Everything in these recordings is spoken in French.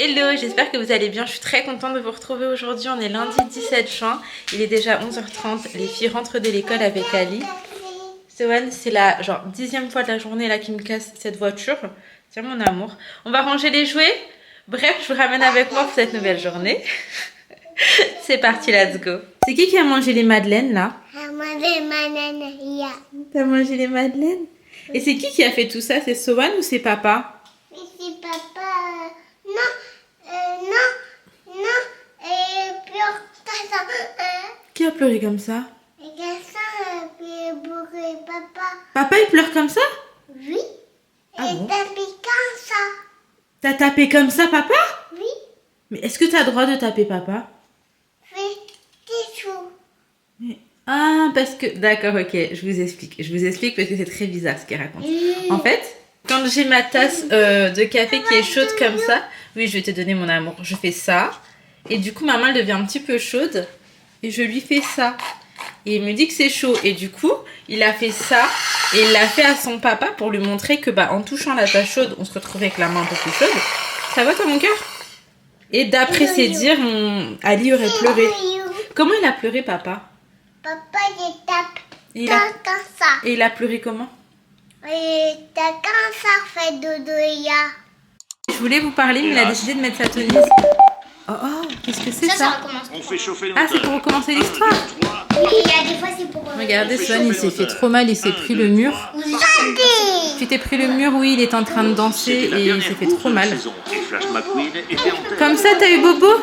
Hello, j'espère que vous allez bien. Je suis très contente de vous retrouver aujourd'hui. On est lundi 17 juin. Il est déjà 11h30. Les filles rentrent de l'école avec Ali. Sohan, c'est la genre 10e fois de la journée là qui me casse cette voiture. Tiens mon amour. On va ranger les jouets. Bref, je vous ramène avec moi pour cette nouvelle journée. C'est parti, let's go. C'est qui a mangé les madeleines là? T'as mangé les madeleines? Et c'est qui a fait tout ça? C'est Sohan ou c'est papa? C'est papa. Non. Et puis, ça. Qui a pleuré comme ça? Et ça, puis bourré papa. Papa il pleure comme ça? Oui. Ah Et bon? tapé comme ça. T'as tapé comme ça papa? Oui. Mais est-ce que t'as le droit de taper papa? Fais des choses. Mais... Ah, parce que... D'accord, ok, je vous explique. Je vous explique parce que c'est très bizarre ce qu'il raconte. En fait, quand j'ai ma tasse de café qui est chaude comme ça, oui, je vais te donner mon amour. Je fais ça. Et du coup, ma main elle devient un petit peu chaude. Et je lui fais ça. Et il me dit que c'est chaud. Et du coup, il a fait ça. Et il l'a fait à son papa pour lui montrer que, en touchant la tasse chaude, on se retrouvait avec la main un peu plus chaude. Ça va, toi, mon cœur? Et d'après ses dires, Ali aurait pleuré. Comment il a pleuré, papa? Papa, il tape. Et Comme ça. Et il a pleuré comment? Et t'as comme ça fait dodo, Je voulais vous parler, mais il a décidé de mettre sa tonise. Oh, qu'est-ce que c'est ça? recommence. On fait chauffer Ah, c'est pour recommencer l'histoire. Oui, il y a des fois, c'est pour... Regardez, Swan, il s'est fait trop mal, il s'est pris le mur. Tu t'es pris le mur, oui, il est en train de danser et il s'est fait trop mal. Comme ça, t'as eu bobo?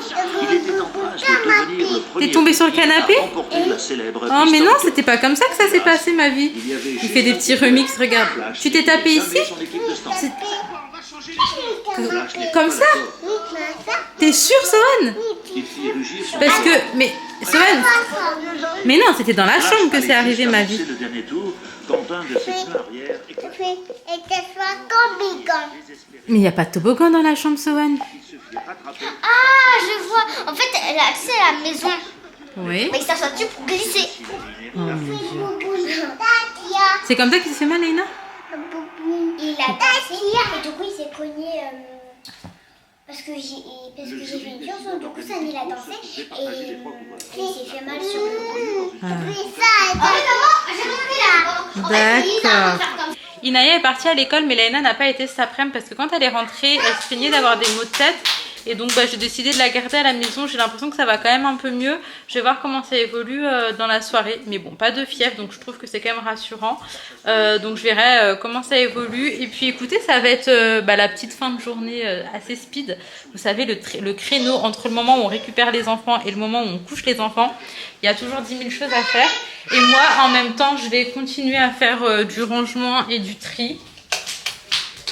T'es tombé sur le canapé? Oh, mais non, c'était pas comme ça que ça s'est passé, ma vie. Il fait des petits remixes, regarde. Tu t'es tapé ici? Comme ça? T'es sûr, Sohan? Parce que, mais, Sohan, mais non, c'était dans la chambre que c'est arrivé, ma vie. Et t'as fait comme bigon. Mais il n'y a pas de toboggan dans la chambre, Sohan. Ah, je vois. En fait, elle a accès à la maison. Oui. Mais ça soit dessus pour glisser. Oh, mon Dieu. C'est comme ça qu'il s'est fait mal, Léna? Il a dansé et du coup il s'est cogné parce que j'ai fait une chanson, du coup ça il a dansé et il s'est fait mal sur le cou. D'accord. Inaya est partie à l'école, mais Léna n'a pas été cet après-midi parce que quand elle est rentrée, elle se plaignait d'avoir des maux de tête. Et donc j'ai décidé de la garder à la maison. J'ai l'impression que ça va quand même un peu mieux. Je vais voir comment ça évolue dans la soirée. Mais bon, pas de fièvre, donc je trouve que c'est quand même rassurant. Donc je verrai comment ça évolue. Et puis écoutez, ça va être la petite fin de journée assez speed. Vous savez, le créneau entre le moment où on récupère les enfants et le moment où on couche les enfants. Il y a toujours 10 000 choses à faire. Et moi, en même temps, je vais continuer à faire du rangement et du tri.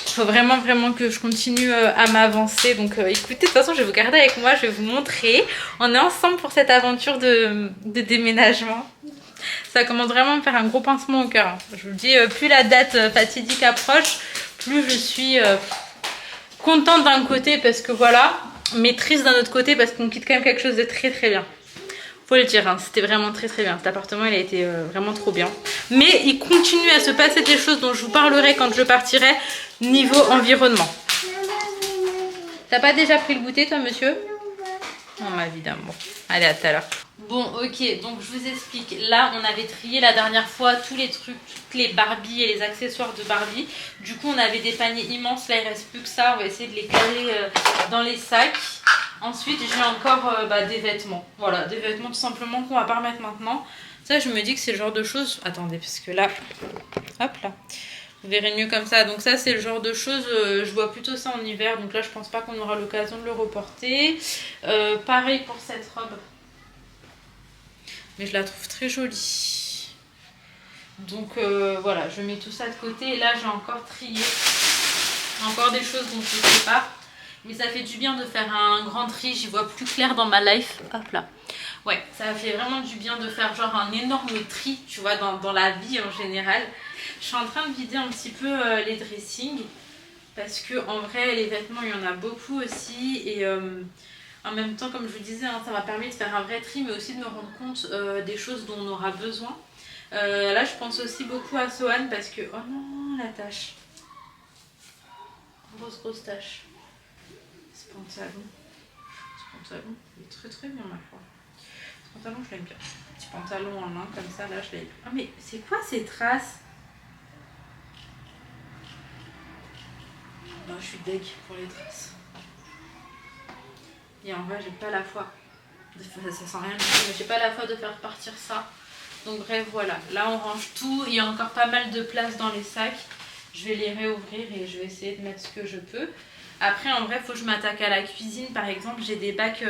Il faut vraiment que je continue à m'avancer. Donc écoutez, de toute façon, je vais vous garder avec moi, je vais vous montrer. On est ensemble pour cette aventure de déménagement. Ça commence vraiment à me faire un gros pincement au cœur. Je vous le dis, plus la date fatidique approche, plus je suis contente d'un côté parce que voilà, mais triste d'un autre côté parce qu'on quitte quand même quelque chose de très bien. Faut le dire, hein, c'était vraiment très bien. Cet appartement, il a été vraiment trop bien. Mais il continue à se passer des choses dont je vous parlerai quand je partirai niveau environnement. T'as pas déjà pris le goûter, toi, monsieur? Non, ma vie d'amour. Allez, à tout à l'heure. Bon, ok, donc je vous explique. Là, on avait trié la dernière fois tous les trucs, toutes les Barbies et les accessoires de Barbie. Du coup, on avait des paniers immenses. Là, il reste plus que ça. On va essayer de les caler dans les sacs. Ensuite, j'ai encore des vêtements. Voilà, des vêtements tout simplement qu'on va pas remettre maintenant. Ça, je me dis que c'est le genre de choses... Attendez, parce que là... Hop là. Vous verrez mieux comme ça. Donc ça, c'est le genre de choses... je vois plutôt ça en hiver. Donc là, je pense pas qu'on aura l'occasion de le reporter. Pareil pour cette robe. Mais je la trouve très jolie. Donc voilà, je mets tout ça de côté. Et là, j'ai encore trié. Encore des choses dont je sais pas. Mais ça fait du bien de faire un grand tri, j'y vois plus clair dans ma life. Hop là. Ouais, ça fait vraiment du bien de faire genre un énorme tri, tu vois, dans la vie en général. Je suis en train de vider un petit peu les dressings. Parce que en vrai, les vêtements, il y en a beaucoup aussi. Et en même temps, comme je vous disais, hein, ça m'a permis de faire un vrai tri, mais aussi de me rendre compte des choses dont on aura besoin. Là, je pense aussi beaucoup à Sohan parce que... Oh non, la tache. Grosse tache. pantalon. Ce pantalon, il est très très bien ma foi. Ce pantalon, je l'aime bien. Petit pantalon en main comme ça, là, je l'ai. Ah, mais c'est quoi ces traces? Non, je suis deg pour les traces. Et en vrai, j'ai pas la foi. Ça sent rien du tout, mais j'ai pas la foi de faire partir ça. Donc bref, voilà. Là, on range tout. Il y a encore pas mal de place dans les sacs. Je vais les réouvrir et je vais essayer de mettre ce que je peux. Après, en vrai, il faut que je m'attaque à la cuisine. Par exemple, j'ai des bacs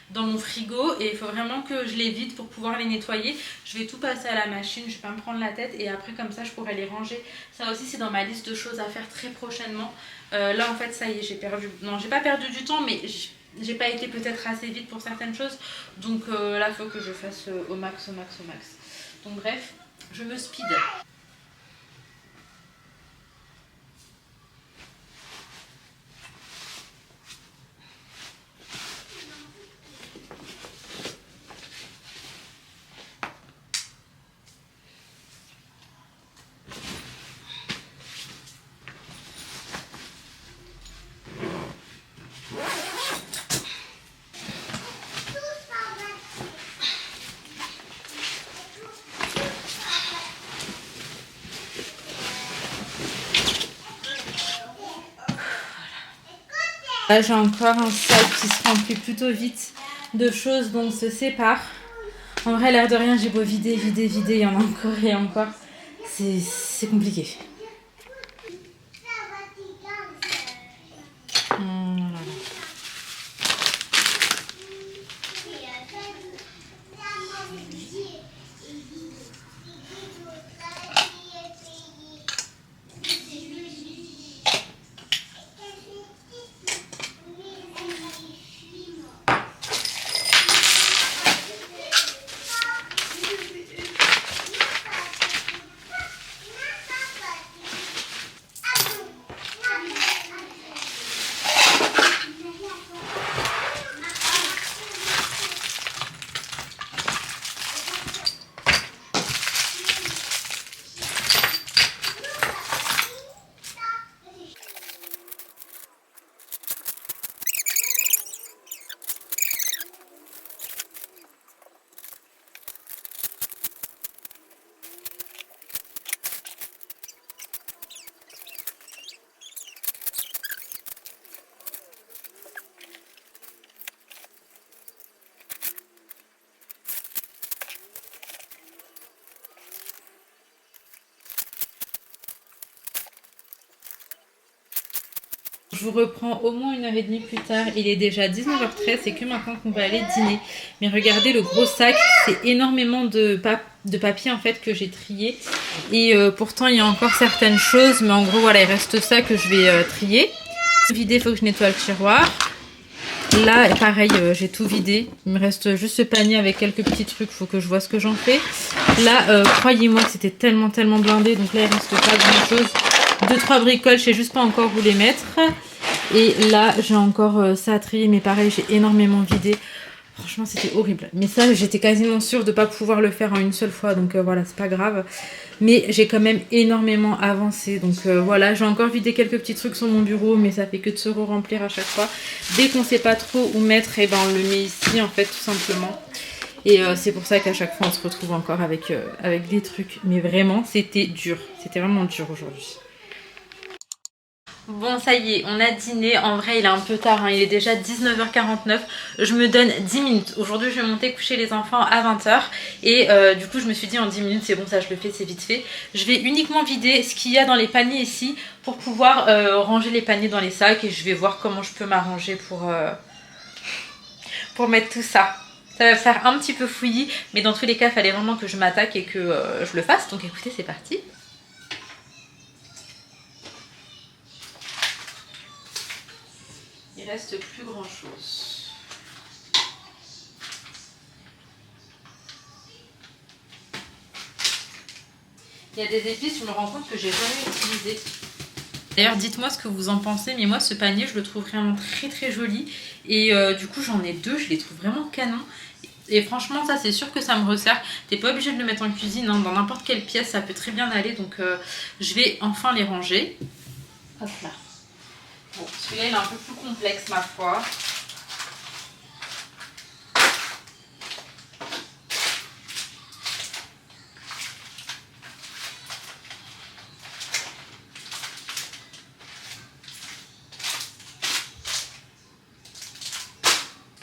dans mon frigo et il faut vraiment que je les vide pour pouvoir les nettoyer. Je vais tout passer à la machine, je vais pas me prendre la tête et après comme ça je pourrai les ranger. Ça aussi c'est dans ma liste de choses à faire très prochainement. Là en fait ça y est, j'ai perdu, non j'ai pas perdu du temps mais j'ai pas été peut-être assez vite pour certaines choses. Donc là il faut que je fasse au max. Donc bref, je me speed. Là j'ai encore un sac qui se remplit plutôt vite de choses dont on se sépare. En vrai l'air de rien j'ai beau vider, il y en a encore et encore. C'est compliqué. Voilà. Je vous reprends au moins 1h30 plus tard. Il est déjà 19h13, c'est que maintenant qu'on va aller dîner. Mais regardez le gros sac, c'est énormément de papier en fait que j'ai trié. Et pourtant il y a encore certaines choses, mais en gros voilà, il reste ça que je vais trier. Vider, il faut que je nettoie le tiroir. Là pareil, j'ai tout vidé. Il me reste juste ce panier avec quelques petits trucs, il faut que je vois ce que j'en fais. Là, croyez-moi que c'était tellement blindé, donc là il reste pas grand chose. 2-3 bricoles, je sais juste pas encore où les mettre. Et là j'ai encore ça à trier, mais pareil j'ai énormément vidé. Franchement c'était horrible. Mais ça j'étais quasiment sûre de pas pouvoir le faire en une seule fois, donc voilà, c'est pas grave. Mais j'ai quand même énormément avancé, donc voilà, j'ai encore vidé quelques petits trucs sur mon bureau, mais ça fait que de se remplir à chaque fois. Dès qu'on sait pas trop où mettre, et ben on le met ici en fait tout simplement. Et c'est pour ça qu'à chaque fois on se retrouve encore avec des trucs. Mais vraiment c'était dur, c'était vraiment dur aujourd'hui. Bon ça y est, on a dîné. En vrai il est un peu tard, hein. Il est déjà 19h49. Je me donne 10 minutes. Aujourd'hui je vais monter coucher les enfants à 20h. Et du coup je me suis dit en 10 minutes c'est bon, ça je le fais, c'est vite fait. Je vais uniquement vider ce qu'il y a dans les paniers ici pour pouvoir ranger les paniers dans les sacs. Et je vais voir comment je peux m'arranger pour mettre tout ça. Ça va faire un petit peu fouillis, mais dans tous les cas il fallait vraiment que je m'attaque et que je le fasse. Donc écoutez, c'est parti. Il reste plus grand chose. Il y a des épices, je me rends compte que j'ai jamais utilisé. D'ailleurs dites-moi ce que vous en pensez, mais moi ce panier je le trouve vraiment très joli. Et du coup j'en ai deux, je les trouve vraiment canon. Et franchement ça c'est sûr que ça me resserre. T'es pas obligé de le mettre en cuisine, hein. Dans n'importe quelle pièce ça peut très bien aller. Donc je vais enfin les ranger. Hop là. Bon, celui-là il est un peu plus complexe ma foi.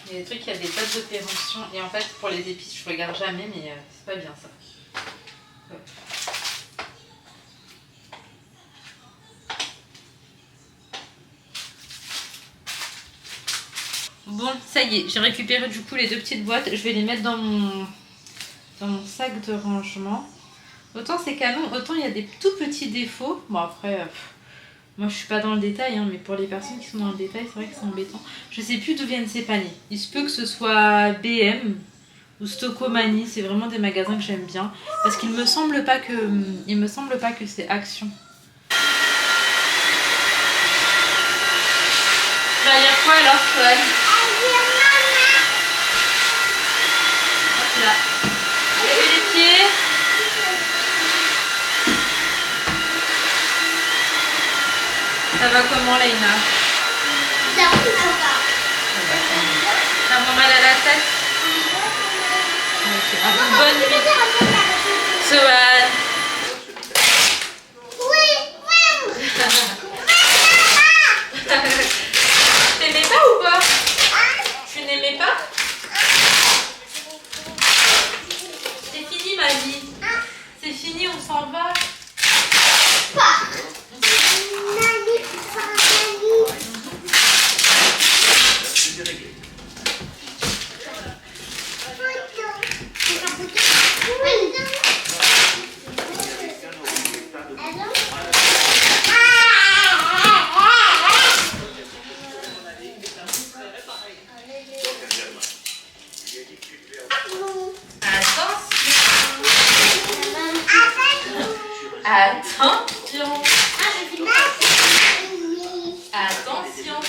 Il y a des trucs, il y a des dates de péremption. Et en fait, pour les épices, je regarde jamais, mais c'est pas bien ça. Ouais. Bon, ça y est, j'ai récupéré du coup les 2 petites boîtes. Je vais les mettre dans mon sac de rangement. Autant c'est canon, autant il y a des tout petits défauts. Bon après... moi je suis pas dans le détail, hein, mais pour les personnes qui sont dans le détail, c'est vrai que c'est embêtant. Je sais plus d'où viennent ces paniers. Il se peut que ce soit BM ou Stocomanie, c'est vraiment des magasins que j'aime bien. Parce qu'il me semble pas que c'est Action. Tu vas lire quoi alors, Soal? Hop là. Levez les pieds. Ça va comment, Leïna? T'as moins mal à la tête? Ok. Ah, bonne nuit. Soal. T'aimais pas ou quoi? Tu n'aimais pas? C'est fini ma vie. C'est fini, on s'en va. Attention. Attention.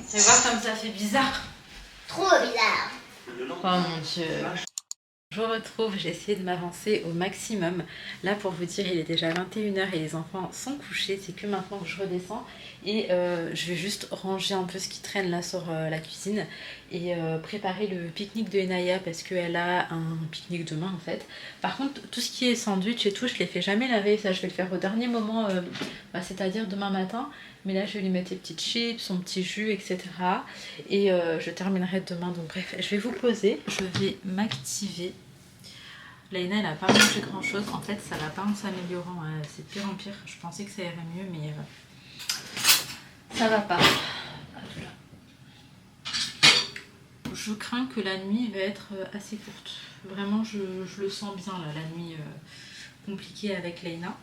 Tu vas voir comme ça fait bizarre. Trop bizarre. Oh mon Dieu. Je vous retrouve, j'ai essayé de m'avancer au maximum. Là pour vous dire, il est déjà 21h et les enfants sont couchés. C'est que maintenant que je redescends. Et je vais juste ranger un peu ce qui traîne là sur la cuisine. Et préparer le pique-nique de Enaya parce qu'elle a un pique-nique demain en fait. Par contre, tout ce qui est sandwich et tout, je les fais jamais laver. Ça, je vais le faire au dernier moment, c'est-à-dire demain matin. Mais là, je vais lui mettre les petites chips, son petit jus, etc. Et je terminerai demain. Donc bref, je vais vous poser. Je vais m'activer. Leïna, elle n'a pas mangé grand chose. En fait, ça va pas en s'améliorant. C'est de pire en pire. Je pensais que ça irait mieux, mais ça va pas. Je crains que la nuit va être assez courte. Vraiment, je le sens bien là, la nuit compliquée avec Leïna.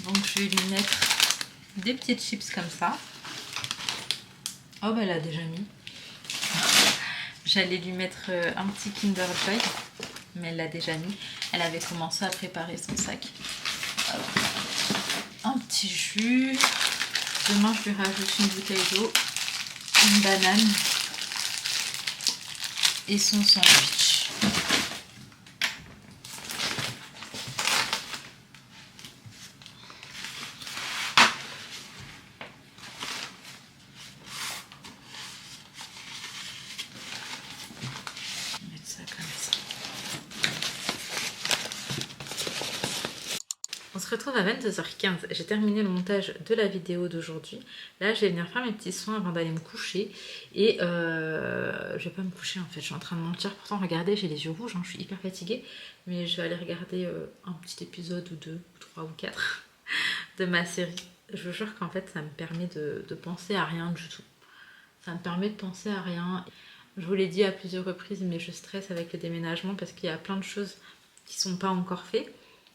Donc je vais lui mettre des petites chips comme ça. Oh bah elle a déjà mis. J'allais lui mettre un petit Kinder Joy, mais elle l'a déjà mis. Elle avait commencé à préparer son sac. Alors, un petit jus. Demain je lui rajoute une bouteille d'eau, une banane et son sandwich. On se retrouve à 22h15. J'ai terminé le montage de la vidéo d'aujourd'hui. Là, je vais venir faire mes petits soins avant d'aller me coucher. Et je vais pas me coucher en fait. Je suis en train de mentir. Pourtant, regardez, j'ai les yeux rouges. Hein, je suis hyper fatiguée. Mais je vais aller regarder un petit épisode ou 2, ou 3 ou 4 de ma série. Je vous jure qu'en fait, ça me permet de penser à rien du tout. Ça me permet de penser à rien. Je vous l'ai dit à plusieurs reprises, mais je stresse avec le déménagement parce qu'il y a plein de choses qui sont pas encore faites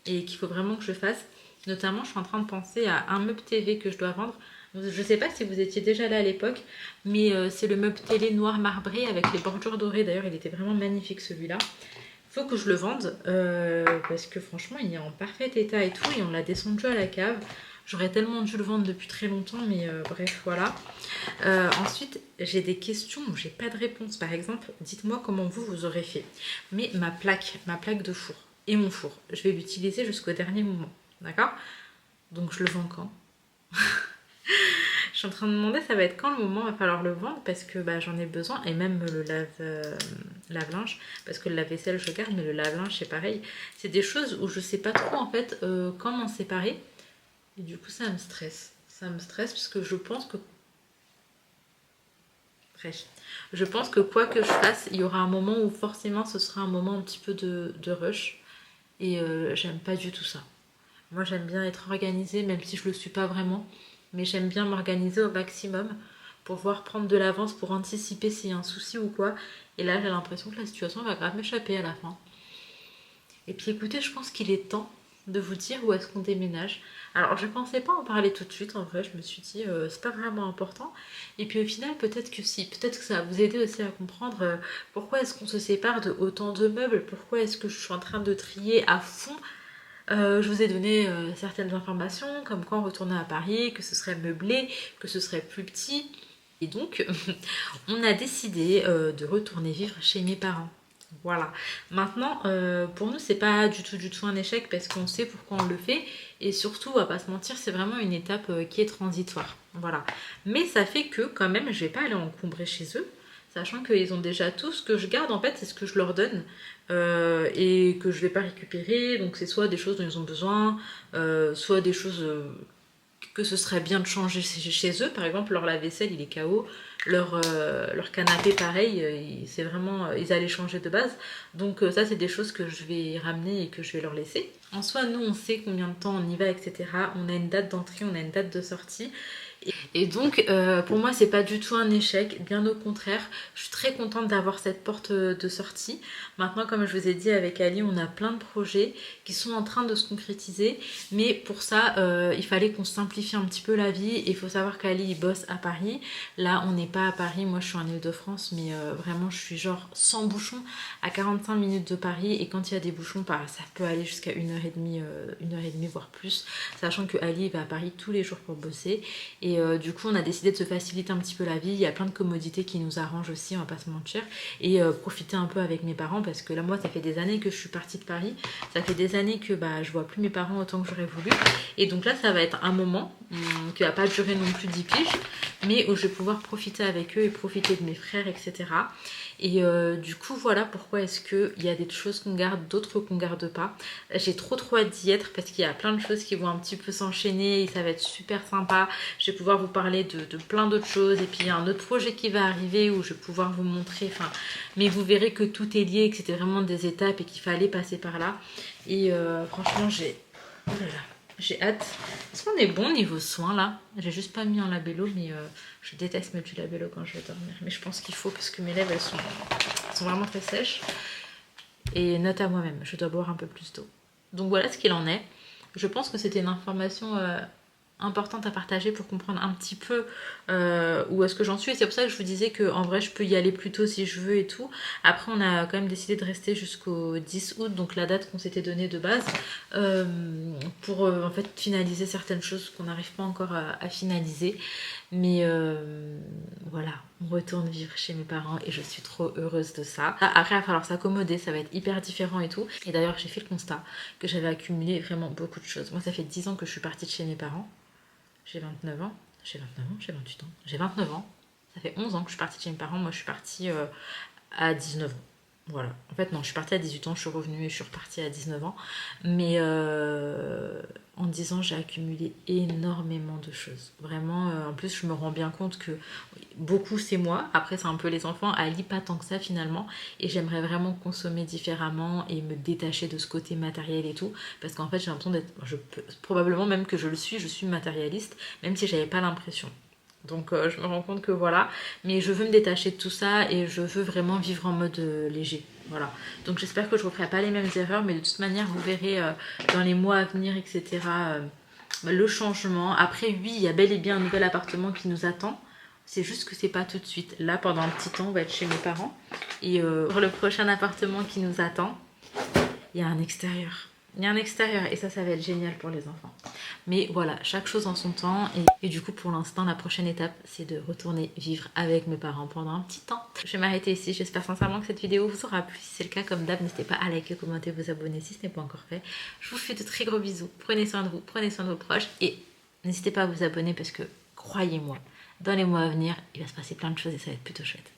et qu'il faut vraiment que je fasse. Notamment, je suis en train de penser à un meuble TV que je dois vendre. Je sais pas si vous étiez déjà là à l'époque, mais c'est le meuble télé noir marbré avec les bordures dorées. D'ailleurs, il était vraiment magnifique celui-là. Faut que je le vende parce que franchement, il est en parfait état et tout. Et on l'a descendu à la cave. J'aurais tellement dû le vendre depuis très longtemps, mais bref, voilà. Ensuite, j'ai des questions où j'ai pas de réponse. Par exemple, dites-moi comment vous aurez fait. Mais ma plaque de four et mon four, je vais l'utiliser jusqu'au dernier moment. D'accord? Donc je le vends quand? Je suis en train de demander ça va être quand le moment va falloir le vendre parce que bah, j'en ai besoin et même le lave-linge parce que le lave-vaisselle je garde mais le lave-linge c'est pareil. C'est des choses où je sais pas trop en fait quand m'en séparer et du coup ça me stresse. Ça me stresse parce que je pense que... Bref. Je pense que quoi que je fasse, il y aura un moment où forcément ce sera un moment un petit peu de rush et j'aime pas du tout ça. Moi j'aime bien être organisée même si je le suis pas vraiment. Mais j'aime bien m'organiser au maximum pour pouvoir prendre de l'avance pour anticiper s'il y a un souci ou quoi. Et là, j'ai l'impression que la situation va grave m'échapper à la fin. Et puis écoutez, je pense qu'il est temps de vous dire où est-ce qu'on déménage. Alors, je pensais pas en parler tout de suite, en vrai, je me suis dit, c'est pas vraiment important. Et puis au final, peut-être que si, peut-être que ça va vous aider aussi à comprendre pourquoi est-ce qu'on se sépare de autant de meubles, pourquoi est-ce que je suis en train de trier à fond. Je vous ai donné certaines informations, comme quoi on retournait à Paris, que ce serait meublé, que ce serait plus petit. Et donc, on a décidé de retourner vivre chez mes parents. Voilà. Maintenant, pour nous, c'est pas du tout un échec parce qu'on sait pourquoi on le fait. Et surtout, on va pas se mentir, c'est vraiment une étape qui est transitoire. Voilà. Mais ça fait que, quand même, je vais pas aller encombrer chez eux. Sachant qu'ils ont déjà tout. Ce que je garde, en fait, c'est ce que je leur donne. Et que je vais pas récupérer. Donc, c'est soit des choses dont ils ont besoin, soit des choses que ce serait bien de changer chez eux. Par exemple, leur lave-vaisselle, il est KO. Leur canapé, pareil, c'est vraiment... ils allaient changer de base. Donc, ça, c'est des choses que je vais ramener et que je vais leur laisser. En soi, nous, on sait combien de temps on y va, etc. On a une date d'entrée, on a une date de sortie. Et donc, pour moi, c'est pas du tout un échec, bien au contraire. Je suis très contente d'avoir cette porte de sortie. Maintenant, comme je vous ai dit, avec Ali, on a plein de projets qui sont en train de se concrétiser. Mais pour ça, il fallait qu'on simplifie un petit peu la vie. Et il faut savoir qu'Ali, il bosse à Paris. Là, on n'est pas à Paris. Moi, je suis en Île-de-France, mais vraiment, je suis genre sans bouchon à 45 minutes de Paris. Et quand il y a des bouchons, ça peut aller jusqu'à 1h30, voire plus. Sachant que Ali va à Paris tous les jours pour bosser. Et du coup, on a décidé de se faciliter un petit peu la vie. Il y a plein de commodités qui nous arrangent aussi, on va pas se mentir. Et profiter un peu avec mes parents parce que là, moi, ça fait des années que je suis partie de Paris. Ça fait des années que je vois plus mes parents autant que j'aurais voulu. Et donc là, ça va être un moment qui va pas durer non plus 10 piges, mais où je vais pouvoir profiter avec eux et profiter de mes frères, etc. Et du coup, voilà pourquoi est-ce qu'il y a des choses qu'on garde, d'autres qu'on garde pas. J'ai trop hâte d'y être parce qu'il y a plein de choses qui vont un petit peu s'enchaîner et ça va être super sympa. Je vais pouvoir vous parler de plein d'autres choses. Et puis il y a un autre projet qui va arriver où je vais pouvoir vous montrer. Mais vous verrez que tout est lié, que c'était vraiment des étapes et qu'il fallait passer par là. Et franchement, j'ai hâte. Est-ce qu'on est bon niveau soins là? J'ai juste pas mis en labello, mais je déteste mettre du labello quand je vais dormir. Mais je pense qu'il faut parce que mes lèvres elles sont vraiment très sèches. Et note à moi-même, je dois boire un peu plus d'eau. Donc voilà ce qu'il en est. Je pense que c'était une information importante à partager pour comprendre un petit peu où est-ce que j'en suis. Et c'est pour ça que je vous disais qu'en vrai je peux y aller plus tôt si je veux et tout. Après on a quand même décidé de rester jusqu'au 10 août, donc la date qu'on s'était donnée de base, pour en fait finaliser certaines choses qu'on n'arrive pas encore à finaliser. Mais voilà, on retourne vivre chez mes parents et je suis trop heureuse de ça. Après, il va falloir s'accommoder, ça va être hyper différent et tout. Et d'ailleurs, j'ai fait le constat que j'avais accumulé vraiment beaucoup de choses. Moi, ça fait 10 ans que je suis partie de chez mes parents. J'ai 29 ans. J'ai 29 ans, j'ai 28 ans. J'ai 29 ans. Ça fait 11 ans que je suis partie de chez mes parents. Moi, je suis partie à 19 ans. Voilà. En fait, non, je suis partie à 18 ans, je suis revenue et je suis repartie à 19 ans. Mais en 10 ans, j'ai accumulé énormément de choses. Vraiment, en plus, je me rends bien compte que beaucoup, c'est moi. Après, c'est un peu les enfants. Ali, pas tant que ça, finalement. Et j'aimerais vraiment consommer différemment et me détacher de ce côté matériel et tout. Parce qu'en fait, j'ai l'impression d'être... probablement même que je suis matérialiste, même si j'avais pas l'impression. Donc je me rends compte que voilà, mais je veux me détacher de tout ça et je veux vraiment vivre en mode léger. Voilà. Donc j'espère que je ne referai pas les mêmes erreurs, mais de toute manière, vous verrez dans les mois à venir, etc., le changement. Après, oui, il y a bel et bien un nouvel appartement qui nous attend. C'est juste que c'est pas tout de suite. Là, pendant un petit temps, on va être chez mes parents. Et pour le prochain appartement qui nous attend, il y a un extérieur. Il y a un extérieur et ça va être génial pour les enfants. Mais voilà, chaque chose en son temps. Et du coup, pour l'instant, la prochaine étape, c'est de retourner vivre avec mes parents pendant un petit temps. Je vais m'arrêter ici. J'espère sincèrement que cette vidéo vous aura plu. Si c'est le cas, comme d'hab, n'hésitez pas à liker, commenter, vous abonner si ce n'est pas encore fait. Je vous fais de très gros bisous. Prenez soin de vous, prenez soin de vos proches. Et n'hésitez pas à vous abonner parce que, croyez-moi, dans les mois à venir, il va se passer plein de choses et ça va être plutôt chouette.